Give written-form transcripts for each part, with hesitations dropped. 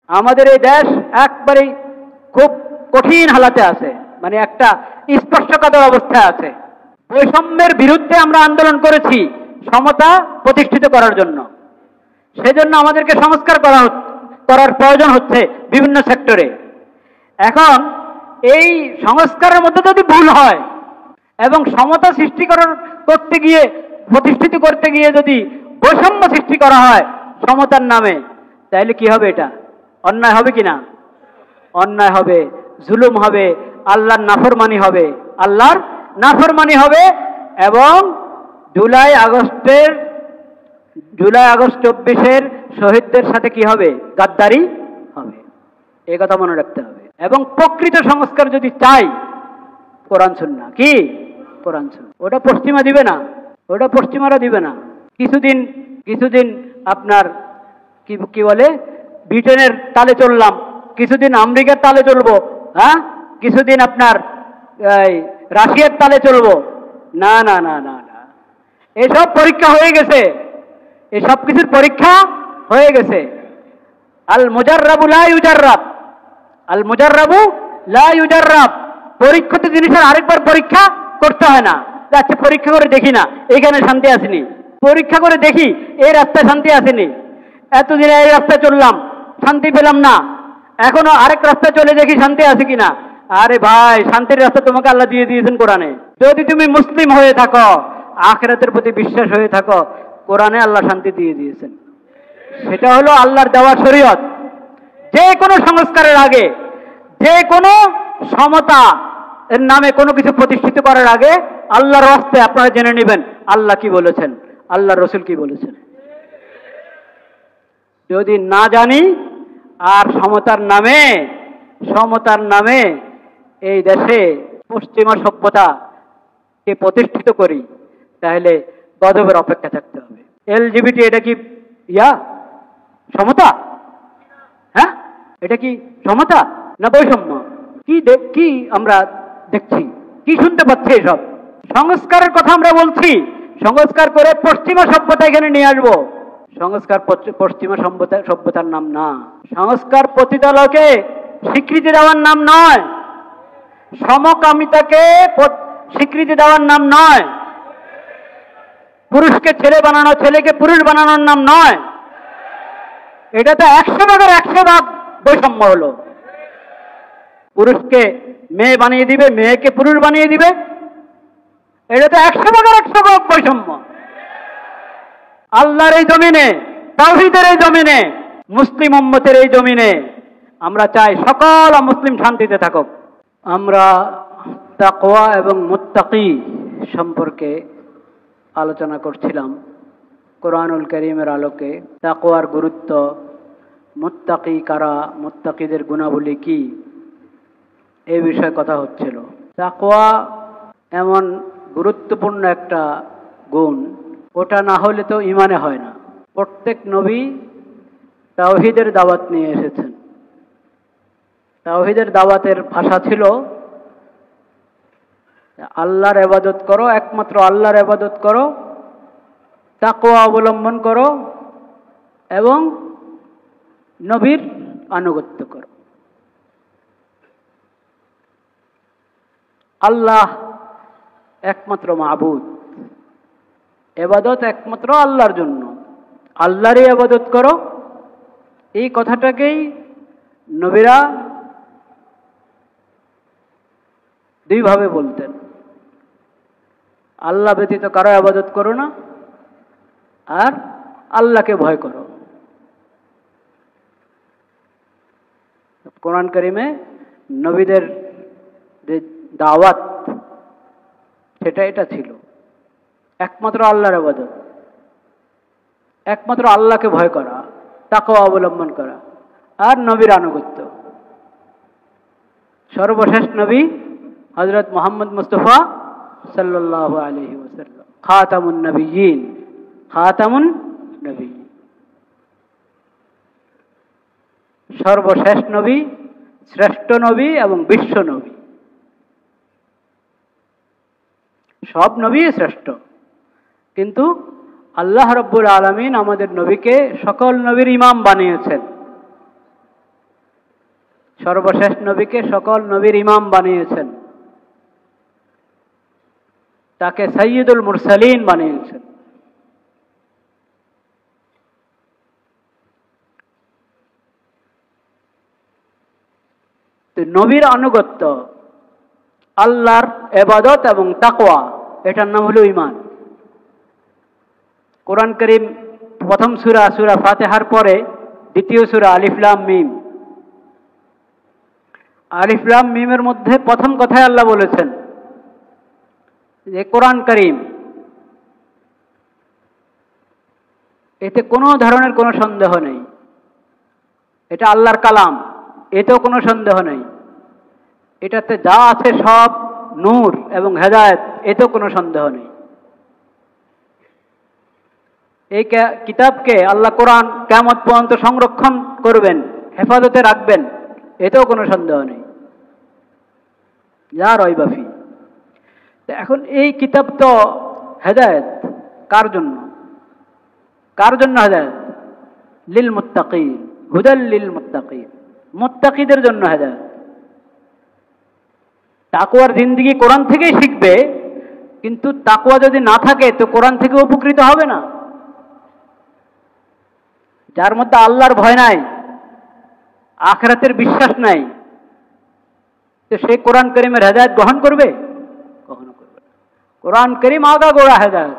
আমাদের এই দেশ একবারেই খুব কঠিন হালাতে আছে, মানে একটা স্পর্শকাতর অবস্থায় আছে। বৈষম্যের বিরুদ্ধে আমরা আন্দোলন করেছি সমতা প্রতিষ্ঠিত করার জন্য। সেজন্য আমাদেরকে সংস্কার করার প্রয়োজন হচ্ছে বিভিন্ন সেক্টরে। এখন এই সংস্কারের মধ্যে যদি ভুল হয় এবং সমতা সৃষ্টি করতে গিয়ে, প্রতিষ্ঠিত করতে গিয়ে যদি বৈষম্য সৃষ্টি করা হয় সমতার নামে, তাহলে কি হবে? এটা অন্যায় হবে কিনা? অন্যায় হবে, জুলুম হবে, আল্লাহর নাফরমানি হবে, আল্লাহর নাফরমানি হবে। এবং জুলাই আগস্ট 24-এর শহীদদের সাথে কি হবে? গাদ্দারি হবে। এই কথা মনে রাখতে হবে। এবং প্রকৃত সংস্কার যদি চাই, কোরআন সুন্নাহ কি? কোরআন সুন্নাহ। ওটা পশ্চিমা দিবে না, ওটা পশ্চিমারা দিবে না। কিছুদিন আপনার কি বলে, ব্রিটেনের তালে চললাম, কিছুদিন আমেরিকার তালে চলবো, হ্যাঁ, কিছুদিন আপনার রাশিয়ার তালে চলবো। না না না না না, এসব পরীক্ষা হয়ে গেছে, এসব কিছুর পরীক্ষা হয়ে গেছে। আল মুজাররাবু লা ইউজাররাব, আল মুজাররাবু লা ইউজাররাব। পরীক্ষিত জিনিসের আরেকবার পরীক্ষা করতে হয় না। আচ্ছা, পরীক্ষা করে দেখি না এখানে শান্তি আসেনি, পরীক্ষা করে দেখি এই রাস্তায় শান্তি আসেনি, এতদিন এই রাস্তায় চললাম শান্তি পেলাম না, এখনো আরেক রাস্তায় চলে দেখি শান্তি আছে কিনা। আরে ভাই, শান্তির রাস্তা তোমাকে আল্লাহ দিয়ে দিয়েছেন কোরআনে। যদি তুমি মুসলিম হয়ে থাকো, আখিরাতের প্রতি বিশ্বাস হয়ে থাকো, কোরআনে আল্লাহ শান্তি দিয়ে দিয়েছেন। সেটা হলো আল্লাহর দেওয়া শরীয়ত। যে কোনো সংস্কারের আগে, যে কোনো সমতা এর নামে কোনো কিছু প্রতিষ্ঠিত করার আগে আল্লাহর রাস্তে আপনারা জেনে নেবেন আল্লাহ কি বলেছেন, আল্লাহর রাসূল কি বলেছেন। যদি না জানি আর সমতার নামে এই দেশে পশ্চিমা সভ্যতাকে প্রতিষ্ঠিত করি, তাহলে গজবের অপেক্ষা থাকতে হবে। এলজিবিটি এটা কি সমতা? হ্যাঁ, এটা কি সমতা না বৈষম্য? কি আমরা দেখছি, কি শুনতে পাচ্ছি? এসব সংস্কারের কথা আমরা বলছি, সংস্কার করে পশ্চিমা সভ্যতা এখানে নিয়ে আসবো। সংস্কার পশ্চিমা সভ্যতার নাম না, সংস্কার পতিতালয়কে স্বীকৃতি দেওয়ার নাম নয়, সমকামিতাকে স্বীকৃতি দেওয়ার নাম নয়, পুরুষকে ছেলে বানানো, ছেলেকে পুরুষ বানানোর নাম নয়। এটা তো 100 ভাগের 100 ভাগ বৈষম্য হলো। পুরুষকে মেয়ে বানিয়ে দিবে, মেয়েকে পুরুষ বানিয়ে দিবে, এটা তো 100 ভাগের 100 ভাগ বৈষম্য। আল্লাহর এই জমিনে, তাওহীদের এই জমিনে, মুসলিম উম্মতের এই জমিনে আমরা চাই সকল মুসলিম শান্তিতে থাকুক। আমরা তাকওয়া এবং মুত্তাকি সম্পর্কে আলোচনা করছিলাম কোরআনুল কারীমের আলোকে। তাকওয়ার গুরুত্ব, মুত্তাকি কারা, মুত্তাকিদের গুণাবলী কি, এই বিষয়ে কথা হচ্ছিল। তাকওয়া এমন গুরুত্বপূর্ণ একটা গুণ, ওটা না হলে তো ইমানে হয় না। প্রত্যেক নবী তাওহীদের দাওয়াত নিয়ে এসেছেন। তাওহীদের দাওয়াতের ভাষা ছিল আল্লাহর ইবাদত করো, একমাত্র আল্লাহর ইবাদত করো, তাকওয়া অবলম্বন করো এবং নবীর আনুগত্য করো। আল্লাহ একমাত্র মাবুদ, ইবাদত একমাত্র আল্লাহর জন্য, আল্লাহরই ইবাদত করো। এই কথাটাকেই নবীরা দুইভাবে বলতেন, আল্লাহ ব্যতীত কারো ইবাদত করো না, আর আল্লাহকে ভয় করো। কোরআন কারীমে নবীদের যে দাওয়াত, সেটা এটা ছিল একমাত্র আল্লাহর ইবাদত, একমাত্র আল্লাহকে ভয় করা, তাকওয়া অবলম্বন করা আর নবীর আনুগত্য। সর্বশেষ নবী হযরত মুহাম্মদ মুস্তাফা সাল্লাল্লাহু আলাইহি ওয়াসাল্লাম, খাতামুন নবিয়্যিন, খাতামুন নবিয়্যিন, সর্বশেষ নবী, শ্রেষ্ঠ নবী এবং বিশ্ব নবী। সব নবী শ্রেষ্ঠ, কিন্তু আল্লাহ রাব্বুল আলামিন আমাদের নবীকে সকল নবীর ইমাম বানিয়েছেন। সর্বশেষ নবীকে সকল নবীর ইমাম বানিয়েছেন, তাকে সাইয়্যিদুল মুরসালিন বানিয়েছেন। তো নবীর আনুগত্য, আল্লাহর ইবাদত এবং তাকওয়া, এটার নাম হলো ঈমান। কোরআন কারীম প্রথম সূরা ফাতিহার পরে দ্বিতীয় সূরা আলিফ লাম মিম। আলিফ লাম মিমের মধ্যে প্রথম কথায় আল্লাহ বলেছেন যে কোরআন কারীম, এতে কোনো ধরনের কোনো সন্দেহ নেই, এটা আল্লাহর কালাম, এতেও কোনো সন্দেহ নেই, এটাতে যা আছে সব নূর এবং হেদায়েত, এতেও কোনো সন্দেহ নেই। এই কিতাবকে আল্লাহ কোরআন কিয়ামত পর্যন্ত সংরক্ষণ করবেন, হেফাজতে রাখবেন, এতেও কোনো সন্দেহ নেই। যা রয়বাফি। এখন এই কিতাব তো হেদায়েত কার জন্য? কার জন্য হেদায়েত? লিল মুত্তাকিন, হুদাল লিল মুত্তাকিন, মুত্তাকিদের জন্য হেদায়েত। তাকওয়ার জিন্দেগি কোরআন থেকেই শিখবে, কিন্তু তাকওয়া যদি না থাকে তো কোরআন থেকে উপকৃত হবে না। যার মধ্যে আল্লাহর ভয় নাই, আখিরাতের বিশ্বাস নাই, তো সে কোরআন কারীমের হেদায়েত গ্রহণ করবে? কখনো করবে না। কোরআন কারীম আগাগোড়া হেদায়েত।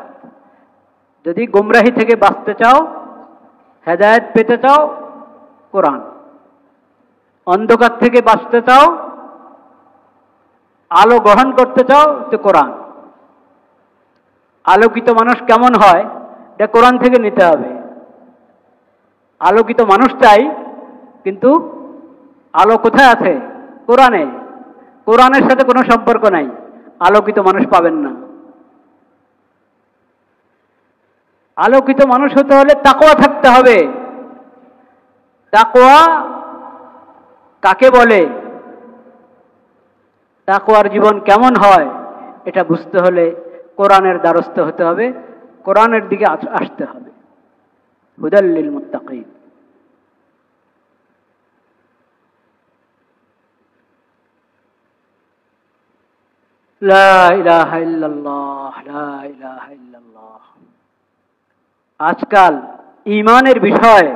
যদি গোমরাহি থেকে বাঁচতে চাও, হেদায়েত পেতে চাও, কোরআন। অন্ধকার থেকে বাঁচতে চাও, আলো গ্রহণ করতে চাও, তো কোরআন। আলোকিত মানুষ কেমন হয় এটা কোরআন থেকে নিতে হবে। আলোকিত মানুষ চাই, কিন্তু আলো কোথায় আছে? কোরআনে। কোরআনের সাথে কোনো সম্পর্ক নাই, আলোকিত মানুষ পাবেন না। আলোকিত মানুষ হতে হলে তাকওয়া থাকতে হবে। তাকওয়া কাকে বলে, তাকওয়ার জীবন কেমন হয়, এটা বুঝতে হলে কোরআনের দ্বারস্থ হতে হবে, কোরআনের দিকে আসতে হবে। হুদাল লিল মুত্তাকিন। লা ইলাহা ইল্লাল্লাহ, লা ইলাহা ইল্লাল্লাহ। আজকাল ঈমানের বিষয়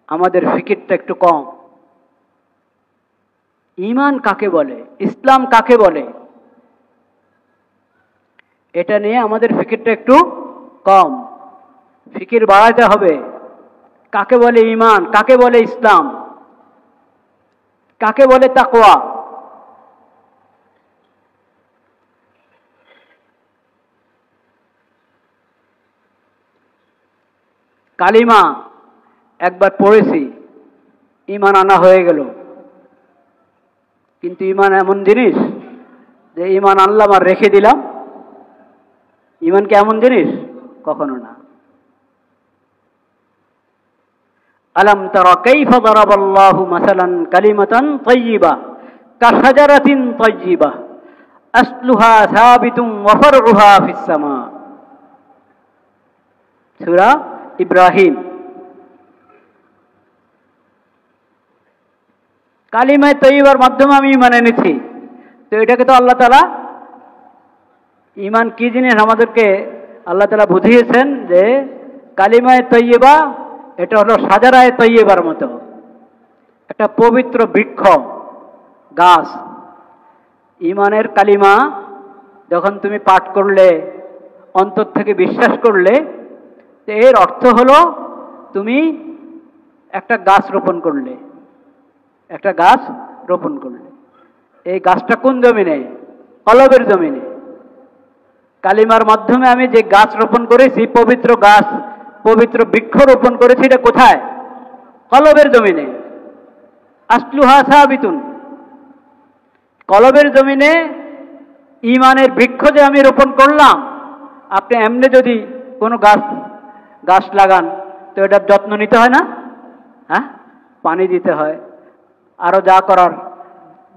আমাদের ফিকিরটা একটু কম। ঈমান কাকে বলে, ইসলাম কাকে বলে, এটা নিয়ে আমাদের ফিকিরটা একটু কম। ফিকির বাড়াতে হবে। কাকে বলে ঈমান, কাকে বলে ইসলাম, কাকে বলে তাকওয়া। কালিমা একবার পড়েছি, ঈমান আনা হয়ে গেল। কিন্তু ঈমান এমন জিনিস যে ঈমান আনলাম আর রেখে দিলাম। ঈমান কি এমন জিনিস? কখনো না। আলাম তারা কাইফা দারাবাল্লাহু মাসালান কালিমাতান তাইয়্যিবা কাশাজারাতিন তাইয়্যিবা আসলুহা সাবিতুন ওয়া ফারউহা ফিস সামা। সূরা ইব্রাহিম। কালিমায়ে তৈয়বার মাধ্যমে আমি ঈমান এনেছি, তো এটাকে তো আল্লাহ তাআলা, ঈমান কি জিনিস আমাদেরকে আল্লাহ তাআলা বুঝিয়েছেন যে কালিমায়ে তৈয়বা এটা হলো সাজারায়ে তৈয়বার মতো একটা পবিত্র বৃক্ষ, গাছ। ঈমানের কালিমা যখন তুমি পাঠ করলে, অন্তর থেকে বিশ্বাস করলে, তো এর অর্থ হলো তুমি একটা গাছ রোপণ করলে, একটা গাছ রোপণ করলে। এই গাছটা কোন জমিনে? কলবের জমিনে। কালিমার মাধ্যমে আমি যে গাছ রোপণ করেছি, পবিত্র গাছ, পবিত্র বৃক্ষ রোপণ করেছি, এটা কোথায়? কলবের জমিনে। আসলুহা সাবিতুন, কলবের জমিনে ঈমানের বৃক্ষ যে আমি রোপণ করলাম। আপনি এমনি যদি কোনো গাছ লাগান, তো এটার যত্ন নিতে হয় না? হ্যাঁ, পানি দিতে হয়, আরো যা করার,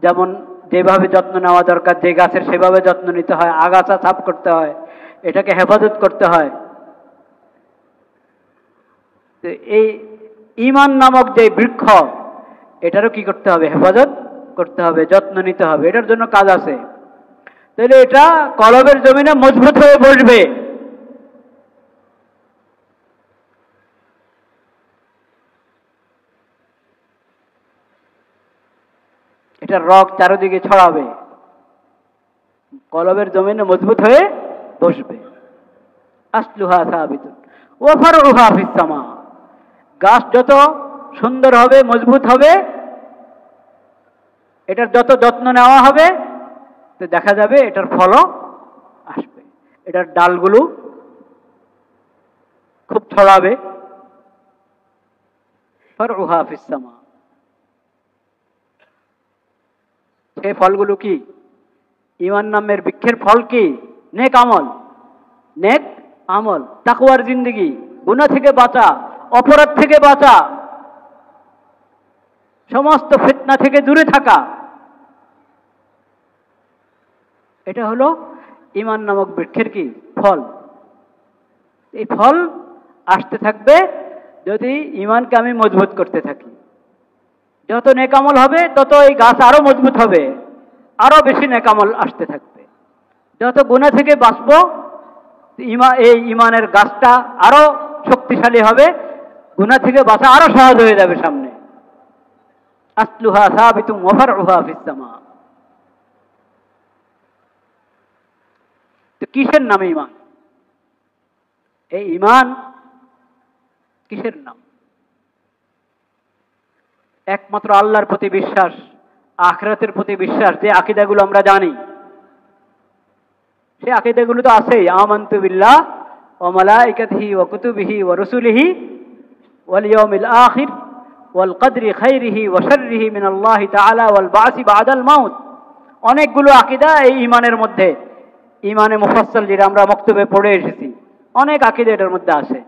যেমন যেভাবে যত্ন নেওয়া দরকার যে গাছের, সেভাবে যত্ন নিতে হয়, আগাছা সাফ করতে হয়, এটাকে হেফাজত করতে হয়। তো এই ঈমান নামক যে বৃক্ষ, এটারও কি করতে হবে? হেফাজত করতে হবে, যত্ন নিতে হবে, এটার জন্য কাজ আছে। তাহলে এটা কলবের জমিনে মজবুত হয়ে বসবে। এটার রগ চারিদিকে ছড়াবে, কলবের জমিনে মজবুত হয়ে বসবে। আসলুহা সাবিতুন ওয়া ফারউহা ফিস সামা। গাছ যত সুন্দর হবে, মজবুত হবে, এটার যত যত্ন নেওয়া হবে, তো দেখা যাবে এটার ফলও আসবে। এটার ডালগুলো খুব ছড়াবে। ফারউহা ফিস সামা। সেই ফলগুলো কি? ঈমান নামের বৃক্ষের ফল কি? নেক আমল, নেক আমল, তাকওয়ার জিন্দেগি, গুনাহ থেকে বাঁচা, অপরাধ থেকে বাঁচা, সমস্ত ফিতনা থেকে দূরে থাকা। এটা হলো ঈমান নামক বৃক্ষের কি? ফল। এই ফল আসতে থাকবে যদি ঈমানকে আমি মজবুত করতে থাকি। যত নেক আমল হবে তত এই গাছ আরো মজবুত হবে, আরো বেশি নেক আমল আসতে থাকবে। যত গুনাহ থেকে বাঁচবো, এই ঈমানের গাছটা আরো শক্তিশালী হবে, গুনাহ থেকে বাঁচা আরো সহজ হয়ে যাবে সামনে। আসলুহা সাবিতুন ওয়া ফারউহা ফিস সামা। তো কিসের নাম ঈমান? এই ঈমান কিসের নাম? একমাত্র আল্লাহর প্রতি বিশ্বাস, আখিরাতের প্রতি বিশ্বাস, যে আকীদাগুলো আমরা জানি, সেই আকীদাগুলো তো আছেই। আমানতু বিল্লাহ ওয়া মালাইকাতিহি ওয়া কুতুবিহি ওয়া রুসুলিহি ওয়াল ইয়াউমিল আখির ওয়াল কদরি খাইরিহি ওয়া শাররিহি মিনাল্লাহি তাআলা ওয়াল বাসি বাদাল মাউত। অনেকগুলো আকীদা এই ঈমানের মধ্যে, ঈমানে মুফাসসাল যেটা আমরা মক্তবে পড়ে এসেছি, অনেক আকীদা এটার মধ্যে আছে।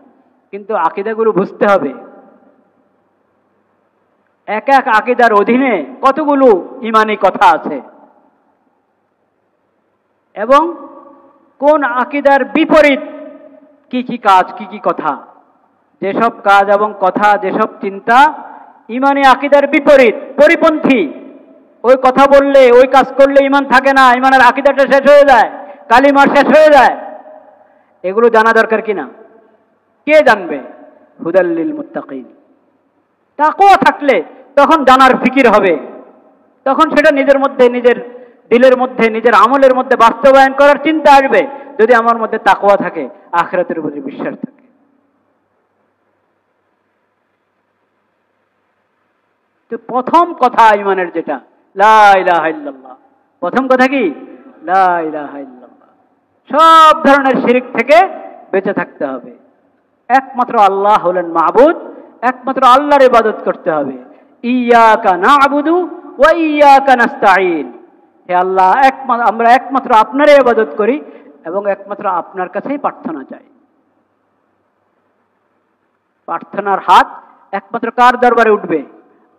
কিন্তু আকীদাগুলো বুঝতে হবে, এক এক আকীদার অধীনে কতগুলো ঈমানি কথা আছে, এবং কোন আকীদার বিপরীত কি কি কাজ, কি কি কথা। যেসব কাজ এবং কথা, যেসব চিন্তা ঈমানি আকীদার বিপরীত, পরিপন্থী, ওই কথা বললে, ওই কাজ করলে ঈমান থাকে না, ঈমানের আকীদাটা শেষ হয়ে যায়, কালিমা শেষ হয়ে যায়, এগুলো জানা দরকার কিনা? কে জানবে? হুদাল লিল মুত্তাকিন। তাকওয়া থাকলে তখন জানার ফিকির হবে, তখন সেটা নিজের মধ্যে, নিজের দিলের মধ্যে, নিজের আমলের মধ্যে বাস্তবায়ন করার চিন্তা আসবে, যদি আমার মধ্যে তাকওয়া থাকে, আখিরাতের প্রতি বিশ্বাস থাকে। তো প্রথম কথা ঈমানের যেটা, লা ইলাহা ইল্লাল্লাহ। প্রথম কথা কি? লা ইলাহা ইল্লাল্লাহ। সব ধরনের শিরক থেকে বেঁচে থাকতে হবে। একমাত্র আল্লাহ হলেন মাবুদ, একমাত্র আল্লাহর ইবাদত করতে হবে। ইয়াকা না'বুদু ওয়া ইয়াকা নাস্তাঈন। হে আল্লাহ, আমরা একমাত্র আপনারই ইবাদত করি এবং একমাত্র আপনার কাছেই প্রার্থনা চাই। প্রার্থনার হাত একমাত্র কার দরবারে উঠবে?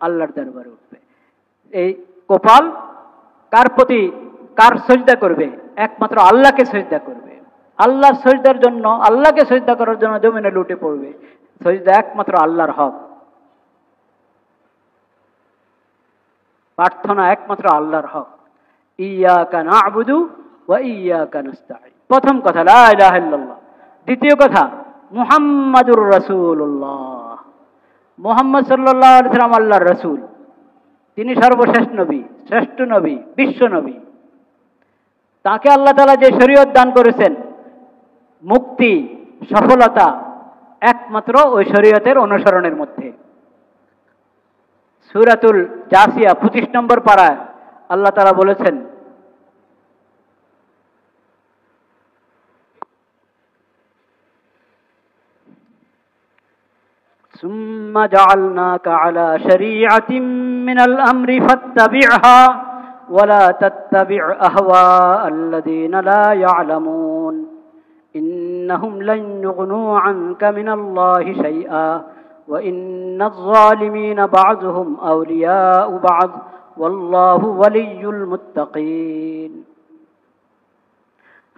আল্লাহর দরবারে উঠবে। এই কপাল কার প্রতি, কার সজদা করবে? একমাত্র আল্লাহকে সজদা করবে। আল্লাহর সজদার জন্য, আল্লাহকে সজদা করার জন্য জমিনে লুটে পড়বে। সজদা একমাত্র আল্লাহর হক, প্রার্থনা একমাত্র আল্লাহর হক। ইয়াকা না'বুদু ওয়া ইয়াকা নাস্তাঈন। প্রথম কথা লা ইলাহা ইল্লাল্লাহ। দ্বিতীয় কথা মুহাম্মাদুর রাসূলুল্লাহ। মুহাম্মদ সাল্লাল্লাহু আলাইহি ওয়াসাল্লাম আল্লাহর রাসূল, তিনি সর্বশেষ নবী, শ্রেষ্ঠ নবী, বিশ্ব নবী। তাকে আল্লাহ তাআলা যে শরীয়ত দান করেছেন, মুক্তি, সফলতা একমাত্র ওই শরীয়তের অনুসরণের মধ্যে। সূরাতুল জাসিয়া 25 নম্বর পারায় আল্লাহ তাআলা বলেছেন, সুম্মা জাআলনাকা আলা শরীআতিন মিনাল আমরি ফাত্তাবি'হা ওয়া লা তাত্তাবি' আহওয়া'আল্লাযীনা লা ইয়া'লামুন ইন্নাহুম লান ইউগনু আনকা মিনাল্লাহি শাইআ ওয়া ইন্নায যালিমিনা বা'যুহুম আওলিয়াউ বা'য ওয়াল্লাহু ওয়ালিয়্যুল মুত্তাকিন।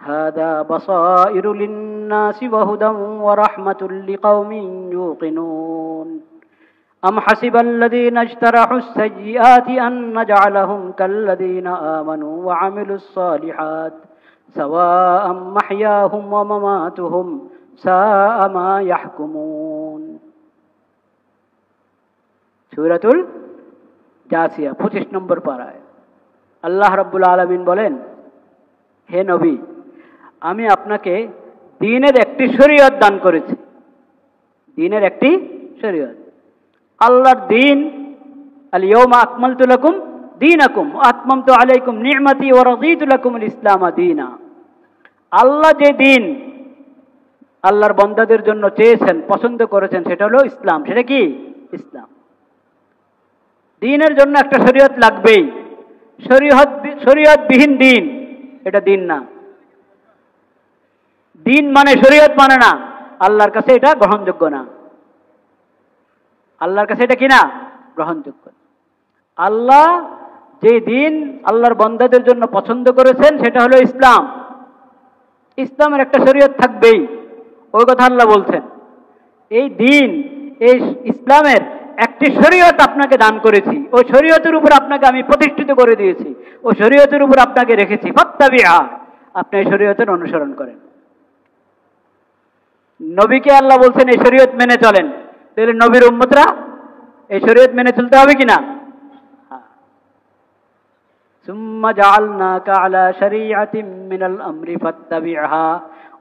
هذا بصائر للناس وهدى ورحمة لقوم يوقنون আম হাসিবাল্লাযীনা ইজতারাহুস সাইয়্যাতি আন নাজআলাহুম কাল্লাযীনা আমানু ওয়া আমিলুস সালিহাত সাওয়াআম মাহইয়াহুম ওয়া মামাতুহুম সাআ মা ইয়াহকুমুন। সূরাতুল জাসিয়া 25 নম্বর পারায় আল্লাহ রাব্বুল আলামিন বলেন, হে নবী, আমি আপনাকে দ্বীনের একটি শরীয়ত দান করেছি। দ্বীনের একটি শরীয়ত, আল্লাহর দ্বীন। আল ইয়াউমা আকমালতু লাকুম দীনাকুম ওয়া আতমামতু আলাইকুম নি'মাতি ওয়া রাদিতু লাকুমুল ইসলাম দীনা। আল্লাহ যে দ্বীন আল্লাহর বান্দাদের জন্য চেয়েছেন, পছন্দ করেছেন, সেটা হলো ইসলাম। সেটা কি? ইসলাম। দ্বীনের জন্য একটা শরীয়ত লাগবেই। শরীয়তবিহীন দ্বীন এটা দ্বীন না। দ্বীন মানে শরীয়ত মানে না, আল্লাহর কাছে এটা গ্রহণযোগ্য না। আল্লাহর কাছে এটা কি না? গ্রহণযোগ্য। আল্লাহ যে দ্বীন আল্লাহর বান্দাদের জন্য পছন্দ করেছেন সেটা হলো ইসলাম। ইসলামের একটা শরীয়ত থাকবেই, ওই কথা আল্লাহ বলছেন। এই দ্বীন, এই ইসলামের একটি শরীয়ত আপনাকে দান করেছি, ওই শরীয়তের উপর আপনাকে আমি প্রতিষ্ঠিত করে দিয়েছি, ওই শরীয়তের উপর আপনাকে রেখেছি। ফাত্তাবিআ, আপনি এই শরীয়তের অনুসরণ করেন। নবীকে আল্লাহ বলছেন এই শরীয়ত মেনে চলেন, তাহলে নবীর উম্মতরা এই শরীয়ত মেনে চলতে হবে কিনা? সুম্মা জাআলনাকা আলা শরীআতিন মিনাল আমরি ফাত্তাবি'হা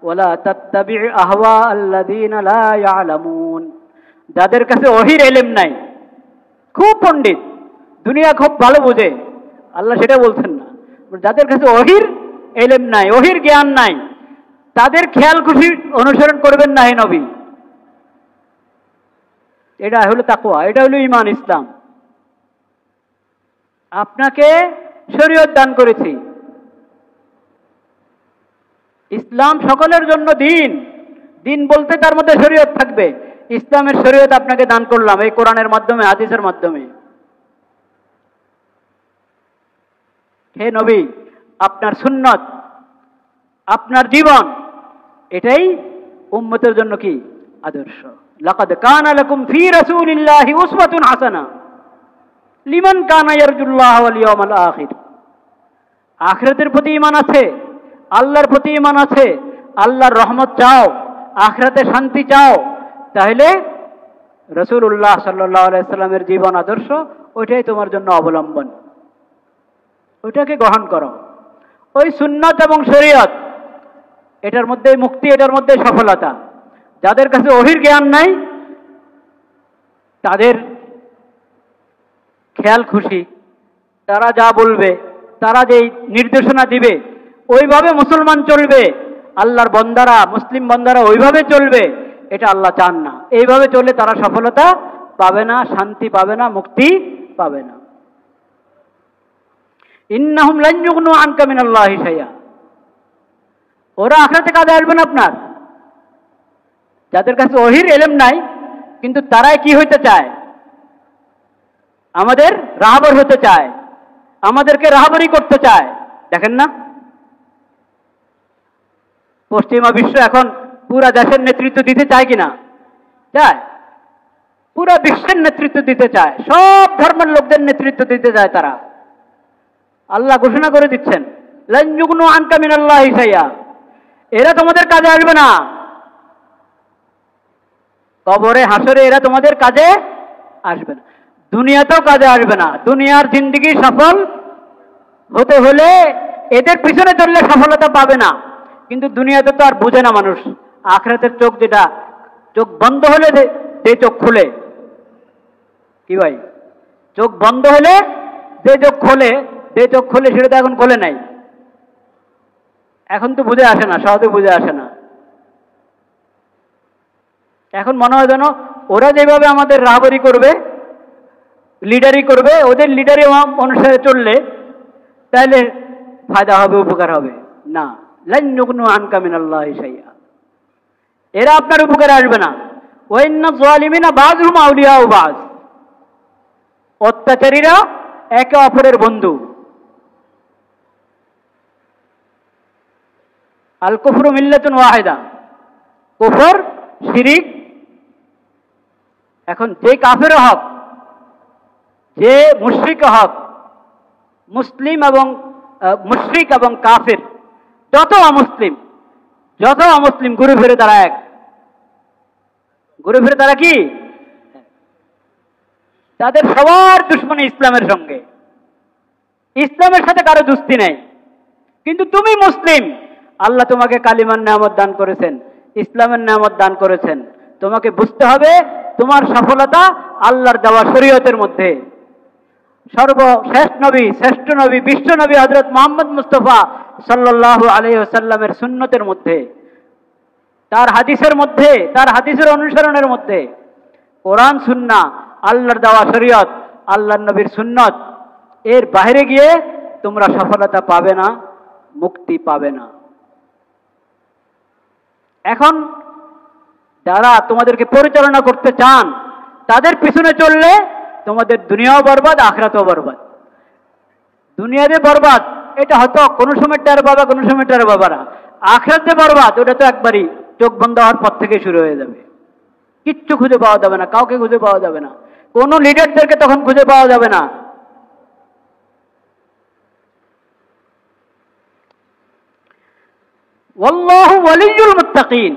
ওয়া লা তাত্তাবি' আহওয়া আল্লাযীনা লা ইয়ালামুন। যাদের কাছে ওহীর ইলম নাই, খুব পণ্ডিত, দুনিয়া খুব ভালো বোঝে, আল্লাহ সেটা বলছেন না। যাদের কাছে ওহীর ইলম নাই, ওহীর জ্ঞান নাই, তাদের খেয়াল খুশি অনুসরণ করবেন না হে নবী। এটা হলো তাকওয়া, এটা হলো ঈমান, ইসলাম। আপনাকে শরীয়ত দান করেছি। ইসলাম সকলের জন্য দ্বীন। দ্বীন বলতে তার মধ্যে শরীয়ত থাকবে। ইসলামের শরীয়ত আপনাকে দান করলাম এই কোরআনের মাধ্যমে, হাদিসের মাধ্যমে। হে নবী, আপনার সুন্নত, আপনার জীবন, এটাই উম্মতের জন্য কি? আদর্শ। লাকাদ কানা লাকুম ফি রাসূলিল্লাহি উসওয়াতুন হাসানাহ লিমান কানা ইয়ারজুল্লাহ ওয়াল ইয়াউমাল আখির। আখিরাতের প্রতি ঈমান আছে, আল্লাহর প্রতি ঈমান আছে, আল্লাহর রহমত চাও, আখিরাতে শান্তি চাও, তাহলে রাসূলুল্লাহ সাল্লাল্লাহু আলাইহি সাল্লামের জীবন আদর্শ ওইটাই তোমার জন্য অবলম্বন, ওইটাকে গ্রহণ করো। ওই সুন্নাত এবং শরীয়ত, এটার মধ্যে মুক্তি, এটার মধ্যে সফলতা। যাদের কাছে ওহীর জ্ঞান নাই, তাদের খেয়াল খুশি, তারা যা বলবে, তারা যেই নির্দেশনা দিবে ওইভাবে মুসলমান চলবে, আল্লাহর বান্দারা, মুসলিম বান্দারা ওইভাবে চলবে, এটা আল্লাহ চান না। এইভাবে চলে তারা সফলতা পাবে না, শান্তি পাবে না, মুক্তি পাবে না। ইন্নাহুম লান ইউগনু আনকা মিনাল্লাহি শাইআ, ওরা আখিরাতে কাজে আসবে না আপনার। যাদের কাছে ওহীর ইলম নাই, কিন্তু তারাই কি হইতে চায়? আমাদের রাহবর হতে চায়, আমাদেরকে রাহবরি করতে চায়। দেখেন না, পশ্চিমা বিশ্ব এখন পুরা দেশের নেতৃত্ব দিতে চায় কিনা? চায়। পুরা বিশ্বের নেতৃত্ব দিতে চায়, সব ধর্মের লোকদের নেতৃত্ব দিতে চায় তারা। আল্লাহ ঘোষণা করে দিচ্ছেন, লান ইউগনু আনকা মিনাল্লাহি শাইআ, এরা তোমাদের কাজে আসবে না। কবরে হাসরে এরা তোমাদের কাজে আসবে না, দুনিয়াতেও কাজে আসবে না। দুনিয়ার জিন্দেগি সফল হতে হলে এদের পিছনে চললে সফলতা পাবে না। কিন্তু দুনিয়াতে তো আর বুঝে না মানুষ। আখিরাতের চোখ, যেটা চোখ বন্ধ হলে যে চোখ খুলে, কি ভাই, চোখ বন্ধ হলে যে চোখ খোলে, যে চোখ খোলে সেটা তো এখন খোলে নাই। এখন তো বুঝে আসে না, সহজে বুঝে আসে না। এখন মনে হয় যেন ওরা যেভাবে আমাদের রাহবরি করবে, লিডারি করবে, ওদের লিডারি অনুসারে চললে তাহলে ফায়দা হবে, উপকার হবে। না, লান ইউগনু আনকা মিনাল্লাহি শাইআ, এরা আপনার উপকারে আসবে না। ওয়া ইন্নাজ জালিমিনা বাযুহুম আউলিয়াউ বায, অত্যাচারীরা একে অপরের বন্ধু। আল কুফরু মিল্লাতুন ওয়াহিদা, কুফর, শিরিক এখন যে কাফের হক, যে মুশরিক হক, মুসলিম এবং মুশরিক এবং কাফের যত অমুসলিম ঘুরে ফিরে তারা এক, ঘুরে ফিরে তারা কি, তাদের সবার দুশ্মনী ইসলামের সঙ্গে, ইসলামের সাথে কারো দুস্তি নেই। কিন্তু তুমি মুসলিম, আল্লাহ তোমাকে কালিমার নেয়ামত দান করেছেন, ইসলামের নেয়ামত দান করেছেন, তোমাকে বুঝতে হবে তোমার সফলতা আল্লাহর দেওয়া শরীয়তের মধ্যে। সর্বশ্রেষ্ঠ নবী, শ্রেষ্ঠ নবী, বিশ্ব নবী হযরত মুহাম্মদ মুস্তাফা সাল্লাল্লাহু আলাইহি ওয়াসাল্লামের সুন্নতের মধ্যে, তার হাদিসের মধ্যে, তার হাদিসের অনুসরণের মধ্যে। কোরআন সুন্নাহ, আল্লাহর দেওয়া শরীয়ত, আল্লাহর নবীর সুন্নত, এর বাইরে গিয়ে তোমরা সফলতা পাবে না, মুক্তি পাবে না। এখন যারা তোমাদেরকে পরিচালনা করতে চান, তাদের পিছনে চললে তোমাদের দুনিয়াও বরবাদ, আখিরাতও বরবাদ। দুনিয়াতে বরবাদ, এটা হয়তো কোনো সময় টের পাবে, কোনো সময় টের পাবে না। আখিরাতে বরবাদ, ওটা তো একবারই চোখ বন্ধ হওয়ার পর থেকে শুরু হয়ে যাবে। কিচ্ছু খুঁজে পাওয়া যাবে না, কাউকে খুঁজে পাওয়া যাবে না, কোনো লিডারদেরকে তখন খুঁজে পাওয়া যাবে না। ওয়াল্লাহু ওয়ালিয়ুল মুত্তাকিন,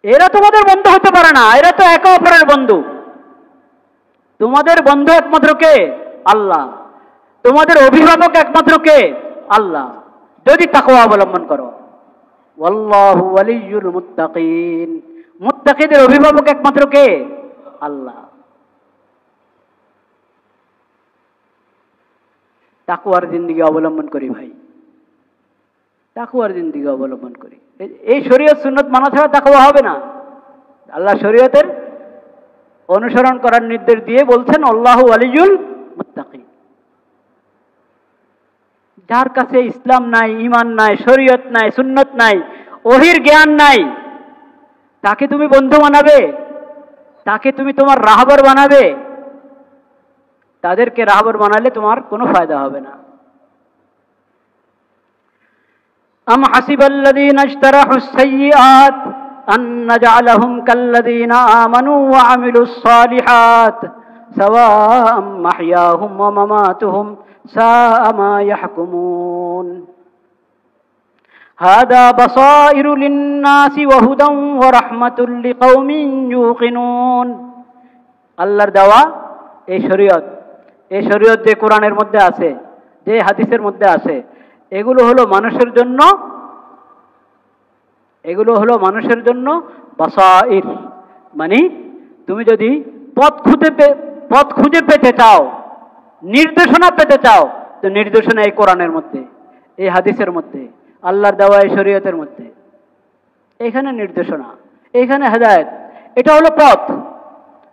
এরা তোমাদের বন্ধু হতে পারে না, এরা তো একে অপরের বন্ধু। তোমাদের বন্ধু একমাত্র কে? আল্লাহ। তোমাদের অভিভাবক একমাত্র কে? আল্লাহ, যদি তাকওয়া অবলম্বন করো। ওয়াল্লাহু ওয়ালিয়ুল মুত্তাকিন, মুত্তাকিদের অভিভাবক একমাত্র কে? আল্লাহ। তাকওয়ার জিন্দেগি অবলম্বন করি ভাই, তাকওয়ার জিন্দেগি অবলম্বন করি। এই শরীয়ত সুন্নত মানা ছাড়া তাকওয়া হবে না। আল্লাহ শরীয়তের অনুসরণ করার নির্দেশ দিয়ে বলছেন আল্লাহু ওয়ালিয়ুল মুত্তাকিন। যার কাছে ইসলাম নাই, ঈমান নাই, শরীয়ত নাই, সুন্নত নাই, ওহির জ্ঞান নাই, তাকে তুমি বন্ধু বানাবে? তাকে তুমি তোমার রাহবার বানাবে? তাদেরকে রাহবার বানালে তোমার কোনো ফায়দা হবে না। আম হাসিবাল্লাযীনা ইশতারাহুস সাইয়্যাত আন নাজআলাহুম কাল্লাযীনা আমানু ওয়া আমিলুস সালিহাত সাওয়াআম মাহইয়াহুম ওয়া মামাতুহুম সাআ মা ইয়াহকুমুন হাদা বাসাইরু লিন-নাসি ওয়া হুদান ওয়া রাহমাতুল লিকাওমিন ইউকিনুন। আল্লাহর দেওয়া এই শরীয়ত, এই শরীয়ত যে কোরআনের মধ্যে আছে, যে হাদিসের মধ্যে আছে, এগুলো হলো মানুষের জন্য, এগুলো হলো মানুষের জন্য বাসাইর। মানে তুমি যদি পথ খুঁজে পেতে চাও, নির্দেশনা পেতে চাও, তো নির্দেশনা এই কোরআনের মধ্যে, এই হাদিসের মধ্যে, আল্লাহর দেওয়া এই শরীয়তের মধ্যে। এখানে নির্দেশনা, এখানে হেদায়েত, এটা হলো পথ।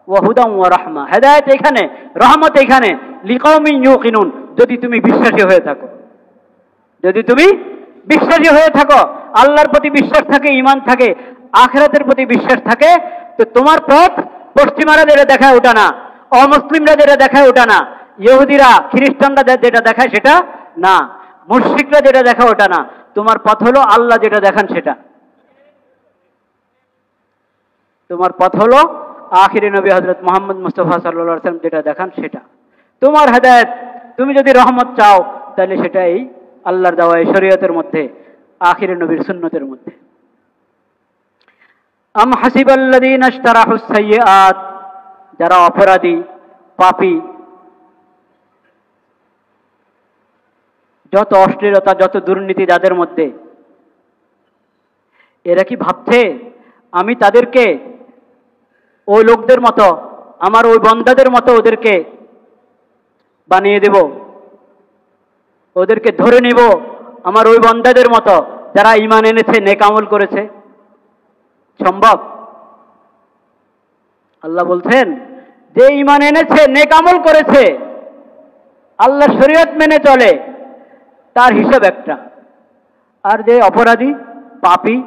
ওয়া হুদাম ওয়া রাহমা, হেদায়েত এখানে, রহমত এখানে, লিকাওমিন ইউকিনুন, যদি তুমি বিশ্বাসী হয়ে থাকো। যদি তুমি বিশ্বাসী হয়ে থাকো, আল্লাহর প্রতি বিশ্বাস থাকে, ঈমান থাকে, আখিরাতের প্রতি বিশ্বাস থাকে, তো তোমার পথ পশ্চিমারা যেটা দেখায় ওটা না, অমুসলিমরা যেটা দেখায় ওটা না, ইহুদিরা খ্রিস্টানরা যেটা দেখায় সেটা না, মুশরিকরা যেটা দেখায় ওটা না। তোমার পথ হলো আল্লাহ যেটা দেখান সেটা। তোমার পথ হলো আখিরি নবী হযরত মুহাম্মদ মুস্তাফা সাল্লাল্লাহু আলাইহি ওয়াসাল্লাম যেটা দেখান সেটা তোমার হেদায়েত। তুমি যদি রহমত চাও তাহলে সেটা এই আল্লাহর দেওয়া এই শরীয়তের মধ্যে, আখিরি নবীর সুন্নতের মধ্যে। আম হাসিবাল্লাযীনা ইশতারাহুস সাইয়্যাত, যারা অপরাধী, পাপী, যত অশ্লীলতা, যত দুর্নীতি যাদের মধ্যে, এরা কি ভাবছে আমি তাদেরকে ওই লোকদের মতো, আমার ওই বান্দাদের মতো ওদেরকে বানিয়ে দেব, ওদেরকে ধরে নিব আমার ওই বান্দাদের মতো যারা ঈমান এনেছে, নেক আমল করেছে? সম্ভব? আল্লাহ বলছেন যে ঈমান এনেছে, নেক আমল করেছে, আল্লাহর শরীয়ত মেনে চলে, তার হিসাব একটা। আর যে অপরাধী, পাপী,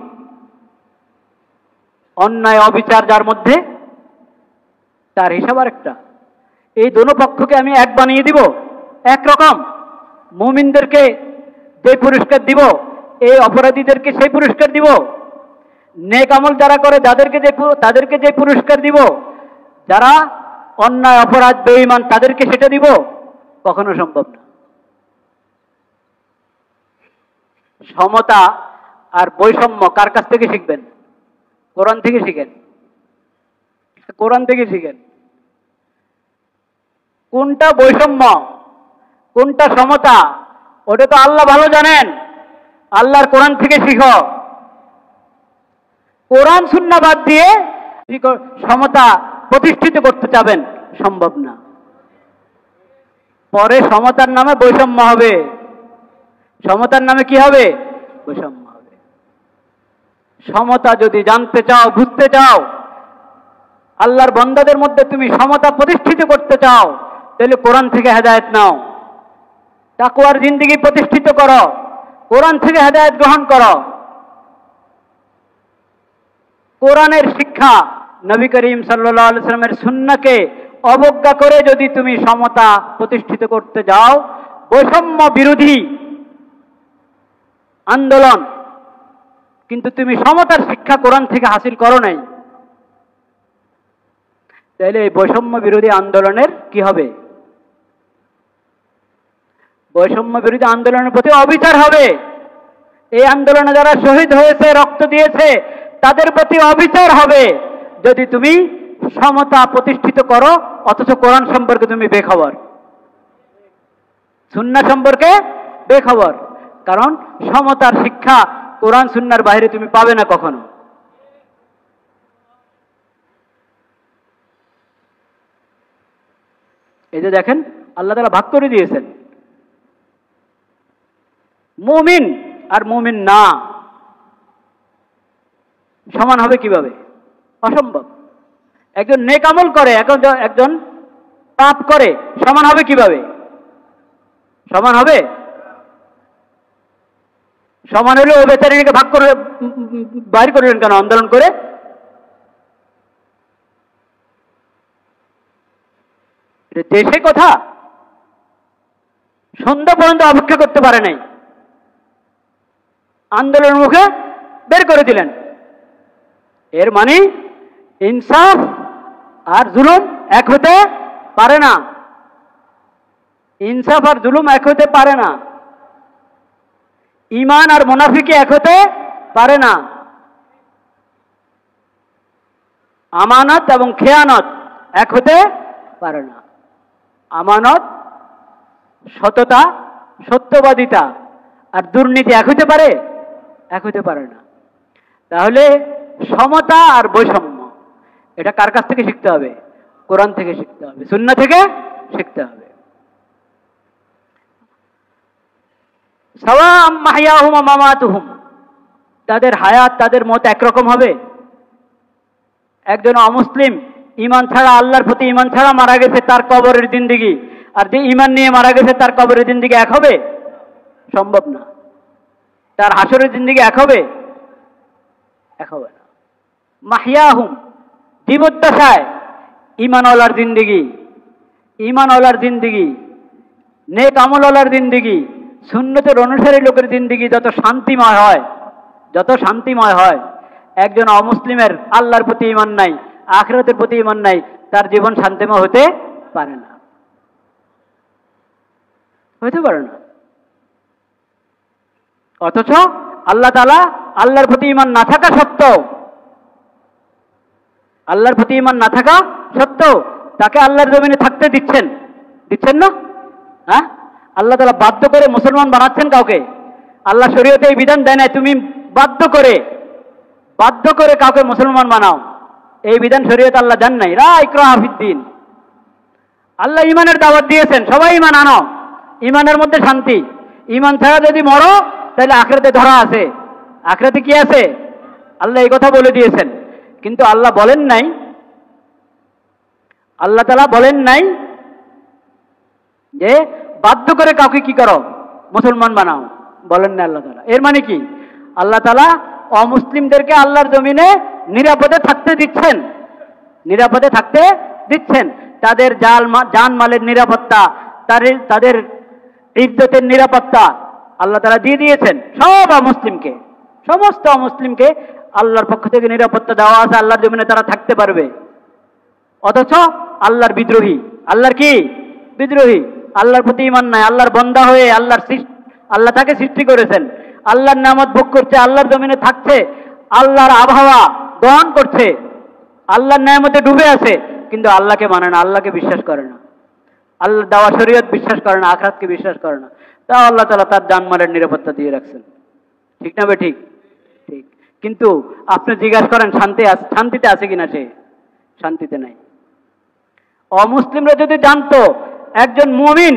অন্যায় অবিচার যার মধ্যে, তার হিসাব আরেকটা। এই দোনো পক্ষকে আমি এক বানিয়ে দিব, একরকম। মুমিনদেরকে যে পুরস্কার দিব, এই অপরাধীদেরকে সেই পুরস্কার দিব। নেক আমল যারা করে তাদেরকে যে পুরস্কার দিব, যারা অন্যায় অপরাধ বেঈমান তাদেরকে সেটা দিব? কখনো সম্ভব না। সমতা আর বৈষম্য কার কাছ থেকে শিখবেন? কোরআন থেকে শিখেন, কোরআন থেকে শিখেন। কোনটা বৈষম্য, কোনটা সমতা, ওটা তো আল্লাহ ভালো জানেন। আল্লাহর কোরআন থেকে শিখো। কোরআন সুন্নাহ বাদ দিয়ে সমতা প্রতিষ্ঠিত করতে চাবেন, সম্ভব না। পরে সমতার নামে বৈষম্য হবে। সমতার নামে কি হবে? বৈষম্য হবে। সমতা যদি জানতে চাও, বুঝতে চাও, আল্লাহর বান্দাদের মধ্যে তুমি সমতা প্রতিষ্ঠিত করতে চাও, তাহলে কোরআন থেকে হেদায়েত নাও। তাকওয়ার জিন্দেগি প্রতিষ্ঠিত করো, কোরআন থেকে হেদায়েত গ্রহণ করো। কোরআনের শিক্ষা, নবী করিম সাল্লাল্লাহু আলাইহি ওয়াসাল্লামের সুন্নাহকে অবজ্ঞা করে যদি তুমি সমতা প্রতিষ্ঠিত করতে যাও, বৈষম্য বিরোধী আন্দোলন, কিন্তু তুমি সমতার শিক্ষা কোরআন থেকে হাসিল করো নাই, তাহলে এই বৈষম্য বিরোধী আন্দোলনের কি হবে? বৈষম্য বিরোধী আন্দোলনের প্রতি অবিচার হবে। এই আন্দোলনে যারা শহীদ হয়েছে, রক্ত দিয়েছে, তাদের প্রতি অবিচার হবে যদি তুমি সমতা প্রতিষ্ঠিত করো অথচ কোরআন সম্পর্কে তুমি বেখবর, সুন্নাহ সম্পর্কে বেখবর। কারণ সমতার শিক্ষা কোরআন সুন্নাহর বাইরে তুমি পাবে না কখনো। এই যে দেখেন, আল্লাহ তাআলা ভাগ করে দিয়েছেন মুমিন আর মুমিন না। সমান হবে কিভাবে? অসম্ভব। একজন নেক আমল করে, একজন পাপ করে, সমান হবে কিভাবে? সমান হবে? সমান হলে ও বেচারিকে ভাগ করে বাইর করলেন কেন আন্দোলন করে? এটা দেশে কথা, সন্ধ্যা পর্যন্ত অপেক্ষা করতে পারে নাই, আন্দোলনের মুখে বের করে দিলেন। এর মানে ইনসাফ আর জুলুম এক হতে পারে না। ইনসাফ আর জুলুম এক হতে পারে না। ঈমান আর মুনাফিকি এক হতে পারে না। আমানত এবং খেয়ানত এক হতে পারে না। আমানত, সততা, সত্যবাদিতা আর দুর্নীতি এক হতে পারে? এক হতে পারে না। তাহলে সমতা আর বৈষম্য এটা কার কাছ থেকে শিখতে হবে? কোরআন থেকে শিখতে হবে, সুন্নাহ থেকে শিখতে হবে। সাওয়াম মাহইয়াহুম ওয়া মামাতুহুম, তাদের হায়াত, তাদের মত একরকম হবে? একজন অমুসলিম ঈমান ছাড়া, আল্লাহর প্রতি ঈমান ছাড়া মারা গেছে, তার কবরের জিন্দেগি আর যে ঈমান নিয়ে মারা গেছে তার কবরের জিন্দেগি এক হবে? সম্ভব না। তার হাসরের জিন্দেগি এক হবে? এক হবে না। মাহইয়াহুম, জীবদ্দশায় ঈমানওয়ালার জিন্দেগি, ঈমানওয়ালার জিন্দেগি, নেক আমলওয়ালার জিন্দেগি, সুন্নতের অনুসারী লোকের জিন্দেগি যত শান্তিময় হয়, যত শান্তিময় হয়, একজন অমুসলিমের আল্লাহর প্রতি ঈমান নাই, আখিরাতের প্রতি ঈমান নাই, তার জীবন শান্তিময় হতে পারে না, হতে পারে না। অথচ আল্লাহ তাআলা আল্লাহর প্রতি ঈমান না থাকা সত্ত্বেও, আল্লাহর প্রতি ঈমান না থাকা সত্ত্বেও তাকে আল্লাহর জমিনে থাকতে দিচ্ছেন, দিচ্ছেন না? হ্যাঁ, আল্লাহ তাআলা বাধ্য করে মুসলমান বানাচ্ছেন কাউকে? আল্লাহ শরীয়তে এই বিধান দেয় না তুমি বাধ্য করে কাউকে মুসলমান বানাও, এই বিধান শরীয়তে আল্লাহ দেন নাই। লা ইকরাহা ফিদ্দিন। আল্লাহ ঈমানের দাওয়াত দিয়েছেন, সবাই ঈমান আনো, ঈমানের মধ্যে শান্তি। ঈমান ছাড়া যদি মরো তাহলে আখিরাতে ধরা আছে। আখিরাতে কি আছে? আল্লাহ এই কথা বলে দিয়েছেন। কিন্তু আল্লাহ বলেন নাই, আল্লাহ তাআলা বলেন নাই যে বাধ্য করে কাউকে কি করো? মুসলমান বানাও, বলেন না আল্লাহ তাআলা। এর মানে কি? আল্লাহ তাআলা অমুসলিমদেরকে আল্লাহর জমিনে নিরাপদে থাকতে দিচ্ছেন, নিরাপদে থাকতে দিচ্ছেন। তাদের জানমালের নিরাপত্তা, তাদের ইজ্জতের নিরাপত্তা আল্লাহ তাআলা দিয়ে দিয়েছেন সব অমুসলিমকে, সমস্ত অমুসলিমকে আল্লাহর পক্ষ থেকে নিরাপত্তা দেওয়া আছে, আল্লাহর জমিনে তারা থাকতে পারবে। অথচ আল্লাহর বিদ্রোহী, আল্লাহর কি বিদ্রোহী, আল্লাহর প্রতি ঈমান নাই, আল্লাহর বান্দা হয়ে আল্লাহ তাকে সৃষ্টি করেছেন, আল্লাহর নিয়ামত ভোগ করছে, আল্লাহর জমিনে থাকছে, আল্লাহর আবহাওয়া গ্রহণ করছে, আল্লাহর নিয়ামতে ডুবে আছে, কিন্তু আল্লাহকে মানে না, আল্লাহকে বিশ্বাস করে না, আল্লাহর দেওয়া শরীয়ত বিশ্বাস করে না, আখিরাতকে বিশ্বাস করে না, তা আল্লাহ তাআলা তার জানমালের নিরাপত্তা দিয়ে রাখছেন। ঠিক না ঠিক? ঠিক। কিন্তু আপনি জিজ্ঞাসা করেন শান্তিতে আছে কিনা? সে শান্তিতে নাই। অমুসলিমরা যদি জানতো একজন মুমিন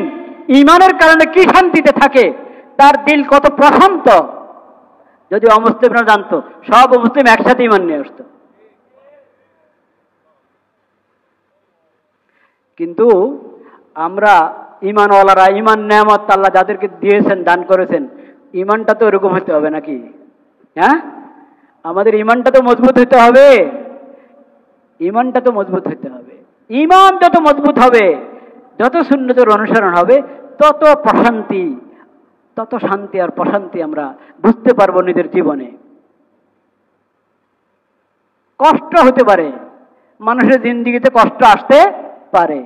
ঈমানের কারণে কি শান্তিতে থাকে, তার দিল কত প্রশান্ত, যদি অমুসলিমরা জানতো, সব মুসলিম একসাথে ঈমান নিয়ে আসতো। কিন্তু আমরা ঈমানওয়ালারা, ঈমান নেয়ামত আল্লাহ যাদেরকে দিয়েছেন, দান করেছেন, ঈমানটা তো এরকম হতে হবে নাকি? হ্যাঁ, আমাদের ঈমানটা তো মজবুত হতে হবে, ঈমানটা তো মজবুত হতে হবে। ঈমান যত মজবুত হবে, যত সুন্নতের অনুসরণ হবে, তত প্রশান্তি, তত শান্তি আর প্রশান্তি আমরা বুঝতে পারবো নিজের জীবনে। কষ্ট হতে পারে, মানুষের জিন্দেগিতে কষ্ট আসতে পারে,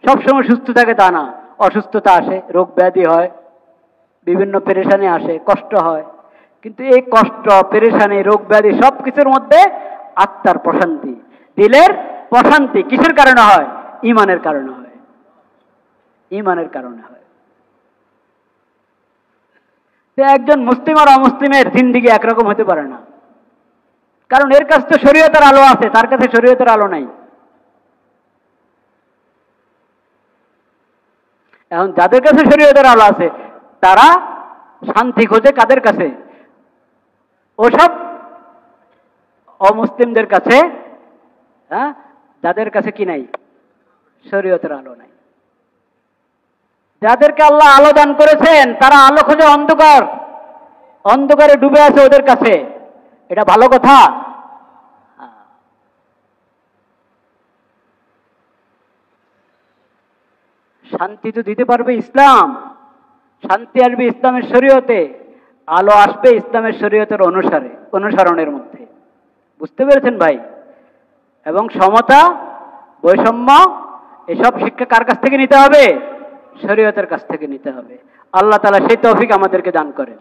সবসময় সুস্থ থাকে তা না, অসুস্থতা আসে, রোগ ব্যাধি হয়, বিভিন্ন পেরেশানি আসে, কষ্ট হয়। কিন্তু এই কষ্ট, পেরেশানি, রোগ ব্যাধি সবকিছুর মধ্যে আত্মার প্রশান্তি, দিলের প্রশান্তি কিসের কারণে হয়? ঈমানের কারণে হয়, ঈমানের কারণে হয়। তো একজন মুসলিম আর অমুসলিমের জিন্দেগি একরকম হতে পারে না, কারণ এর কাছে তো শরীয়তের আলো আছে, তার কাছে শরীয়তের আলো নাই। এখন যাদের কাছে শরীয়তের আলো আছে, তারা শান্তি খোঁজে কাদের কাছে? ওসব অমুসলিমদের কাছে, হ্যাঁ, যাদের কাছে কি নাই? শরীয়তের আলো নাই। যাদেরকে আল্লাহ আলো দান করেছেন, তারা আলো খোঁজে অন্ধকারে ডুবে আছে ওদের কাছে। এটা ভালো কথা? শান্তি তো দিতে পারবে ইসলাম, শান্তি আসবে ইসলামের শরীয়তে, আলো আসবে ইসলামের শরীয়তের অনুসরণের মধ্যে। বুঝতে পেরেছেন ভাই? এবং সমতা, বৈষম্য, এসব শিক্ষা কার কাছ থেকে নিতে হবে? শরীয়তের কাছ থেকে নিতে হবে। আল্লাহ তাআলা সেই তৌফিক আমাদেরকে দান করেন।